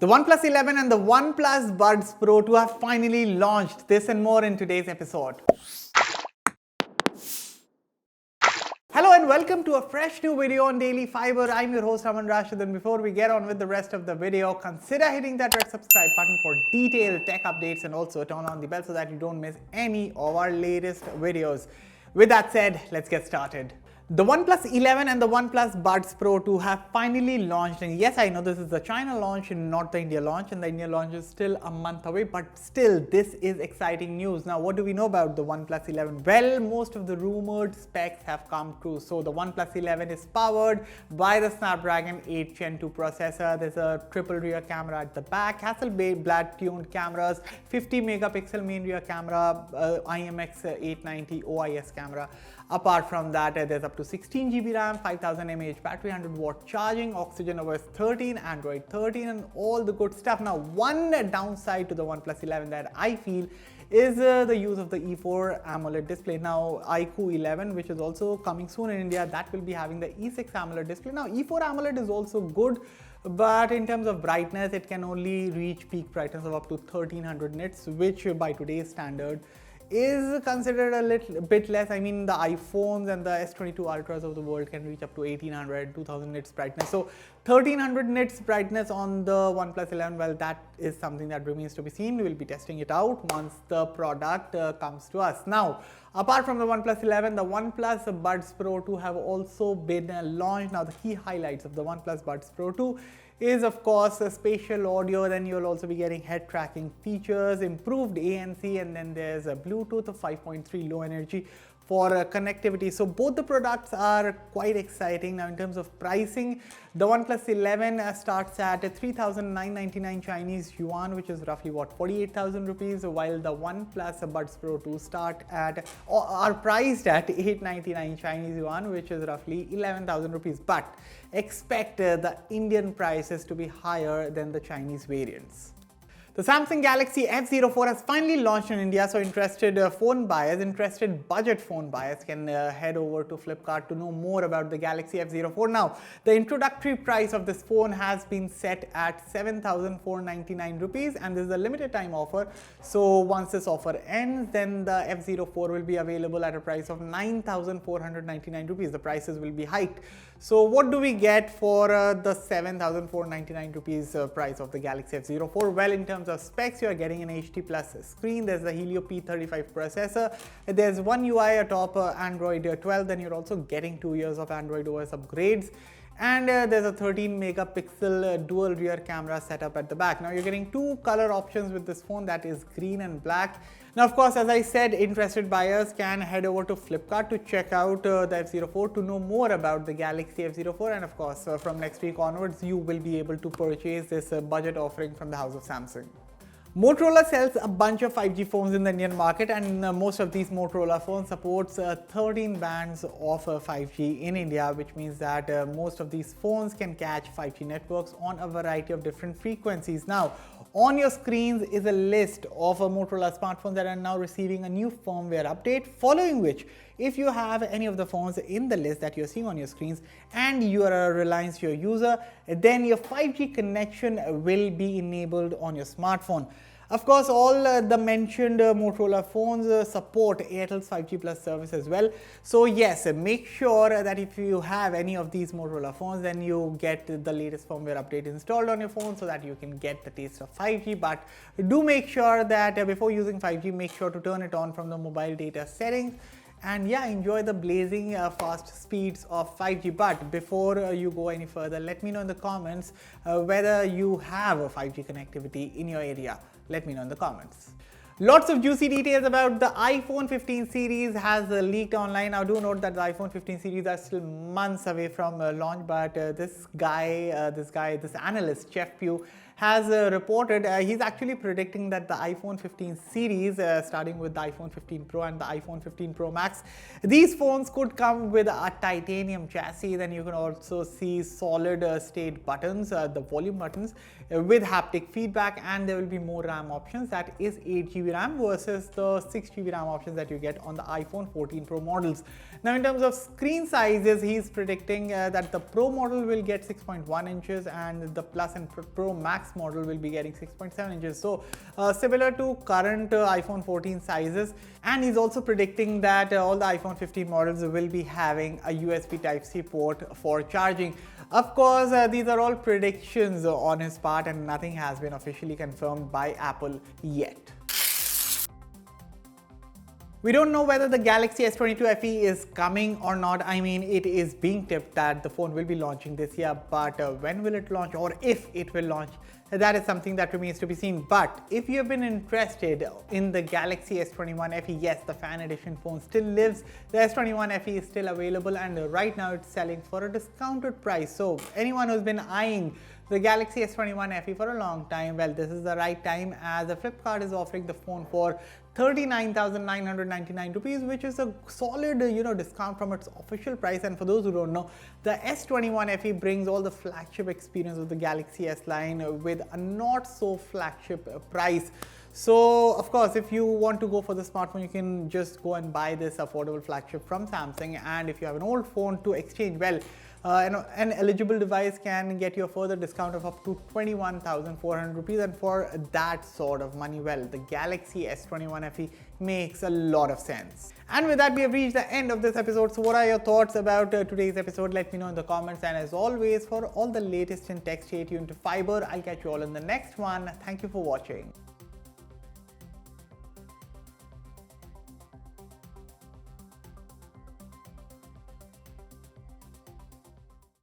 The OnePlus 11 and the OnePlus Buds Pro 2 have finally launched. This and more in today's episode. Hello and welcome to a fresh new video on Daily Fiiber. I'm your host Aman Rashid, and before we get on with the rest of the video, consider hitting that red subscribe button for detailed tech updates and also turn on the bell so that you don't miss any of our latest videos. With that said, let's get started. The OnePlus 11 and the OnePlus Buds Pro 2 have finally launched, and yes, I know this is the China launch and not the India launch, and the India launch is still a month away, but still this is exciting news. Now, what do we know about the OnePlus 11? Well, most of the rumored specs have come true. So the OnePlus 11 is powered by the Snapdragon 8 Gen 2 processor. There's a triple rear camera at the back, Hasselblad tuned cameras, 50 megapixel main rear camera, IMX 890 OIS camera. Apart from that, there's up to 16 GB RAM, 5000 mAh battery, 100 watt charging, Oxygen OS 13, Android 13, and all the good stuff. Now, one downside to the OnePlus 11 that I feel is the use of the E4 AMOLED display. Now, iQOO 11, which is also coming soon in India, that will be having the E6 AMOLED display. Now, E4 AMOLED is also good, but in terms of brightness, it can only reach peak brightness of up to 1300 nits, which by today's standard is considered a little bit less. I mean, the iPhones and the S22 Ultras of the world can reach up to 1800, 2000 nits brightness. So 1300 nits brightness on the OnePlus 11, well, that is something that remains to be seen. We will be testing it out once the product comes to us. Now, apart from the OnePlus 11, the OnePlus Buds Pro 2 have also been launched. Now, the key highlights of the OnePlus Buds Pro 2 is of course a spatial audio. Then you'll also be getting head tracking features, improved ANC, and then there's a Bluetooth of 5.3 low energy for connectivity. So both the products are quite exciting. Now, in terms of pricing, the OnePlus 11 starts at 3,999 Chinese yuan, which is roughly what, 48,000 rupees, while the OnePlus Buds Pro 2 are priced at 899 Chinese yuan, which is roughly 11,000 rupees. But expect the Indian prices to be higher than the Chinese variants. The Samsung Galaxy F04 has finally launched in India, so interested budget phone buyers can head over to Flipkart to know more about the Galaxy F04. Now, the introductory price of this phone has been set at 7,499 rupees, and this is a limited time offer. So once this offer ends, then the F04 will be available at a price of 9,499 rupees. The prices will be hiked. So what do we get for the 7,499 rupees price of the Galaxy F04? Well, in terms of specs, you are getting an HD Plus screen. There's the Helio P35 processor. There's One UI atop Android 12. Then you're also getting 2 years of Android OS upgrades. And there's a 13 megapixel dual rear camera setup at the back. Now, you're getting two color options with this phone, that is green and black. Now, of course, as I said, interested buyers can head over to Flipkart to check out the F04 to know more about the Galaxy F04. And of course, from next week onwards, you will be able to purchase this budget offering from the house of Samsung. Motorola sells a bunch of 5G phones in the Indian market, and most of these Motorola phones supports 13 bands of 5G in India, which means that most of these phones can catch 5G networks on a variety of different frequencies. Now, on your screens is a list of Motorola smartphones that are now receiving a new firmware update, following which, if you have any of the phones in the list that you're seeing on your screens and you are a Reliance Jio user, then your 5G connection will be enabled on your smartphone. Of course, all the mentioned Motorola phones support Airtel's 5G Plus service as well. So yes, make sure that if you have any of these Motorola phones, then you get the latest firmware update installed on your phone so that you can get the taste of 5G. But do make sure that before using 5G, make sure to turn it on from the mobile data settings. And yeah, enjoy the blazing fast speeds of 5G. But before you go any further, let me know in the comments whether you have a 5G connectivity in your area. Let me know in the comments. Lots of juicy details about the iPhone 15 series has leaked online. Now, do note that the iPhone 15 series are still months away from launch, but this analyst, Jeff Pugh, has reported he's actually predicting that the iPhone 15 series, starting with the iPhone 15 Pro and the iPhone 15 Pro Max, these phones could come with a titanium chassis. Then you can also see solid state buttons, the volume buttons, with haptic feedback, and there will be more RAM options. That is 8 GB RAM versus the 6 GB RAM options that you get on the iPhone 14 Pro models. Now, in terms of screen sizes, he's predicting that the Pro model will get 6.1 inches and the Plus and Pro Max max model will be getting 6.7 inches. So similar to current iPhone 14 sizes. And he's also predicting that all the iPhone 15 models will be having a USB Type-C port for charging. Of course, these are all predictions on his part and nothing has been officially confirmed by Apple yet. We don't know whether the Galaxy S22 FE is coming or not. I mean, it is being tipped that the phone will be launching this year, but when will it launch, or if it will launch, that is something that remains to be seen. But if you have been interested in the Galaxy S21 FE, yes, the fan edition phone still lives. The S21 FE is still available, and right now it's selling for a discounted price. So anyone who's been eyeing the Galaxy S21 FE for a long time, well, this is the right time, as Flipkart is offering the phone for 39,999 rupees, which is a solid discount from its official price. And for those who don't know, the S21 FE brings all the flagship experience of the Galaxy S line with a not so flagship price. So of course, if you want to go for the smartphone, you can just go and buy this affordable flagship from Samsung. And if you have an old phone to exchange, well, an eligible device can get you a further discount of up to 21,400 rupees, and for that sort of money, well, the Galaxy S21 FE makes a lot of sense. And with that, we have reached the end of this episode. So what are your thoughts about today's episode? Let me know in the comments, and as always, for all the latest in tech, stay tuned to Fiiber. I'll catch you all in the next one. Thank you for watching.